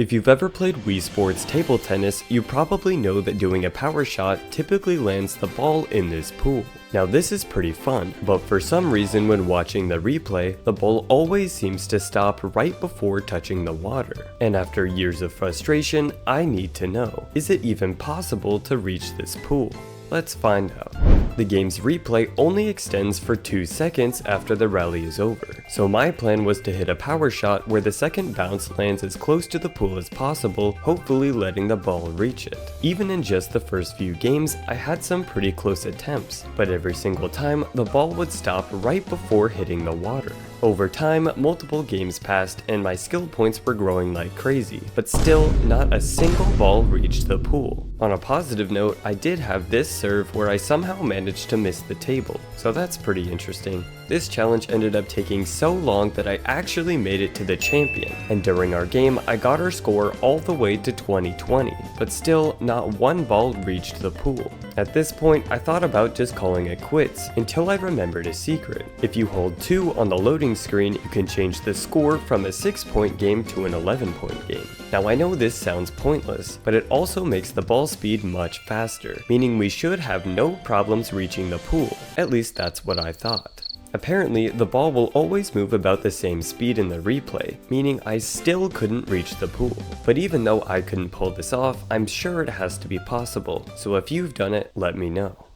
If you've ever played Wii Sports table tennis, you probably know that doing a power shot typically lands the ball in this pool. Now this is pretty fun, but for some reason when watching the replay, the ball always seems to stop right before touching the water. And after years of frustration, I need to know, is it even possible to reach this pool? Let's find out. The game's replay only extends for 2 seconds after the rally is over, so my plan was to hit a power shot where the second bounce lands as close to the pool as possible, hopefully letting the ball reach it. Even in just the first few games, I had some pretty close attempts, but every single time the ball would stop right before hitting the water. Over time, multiple games passed and my skill points were growing like crazy, but still, not a single ball reached the pool. On a positive note, I did have this serve where I somehow managed to miss the table, so that's pretty interesting. This challenge ended up taking so long that I actually made it to the champion, and during our game I got our score all the way to 20-20, but still not one ball reached the pool. At this point I thought about just calling it quits until I remembered a secret. If you hold 2 on the loading screen, you can change the score from a 6-point game to an 11-point game. Now I know this sounds pointless, but it also makes the ball speed much faster, meaning we should have no problems reaching the pool. At least that's what I thought. Apparently, the ball will always move about the same speed in the replay, meaning I still couldn't reach the pool. But even though I couldn't pull this off, I'm sure it has to be possible, so if you've done it, let me know.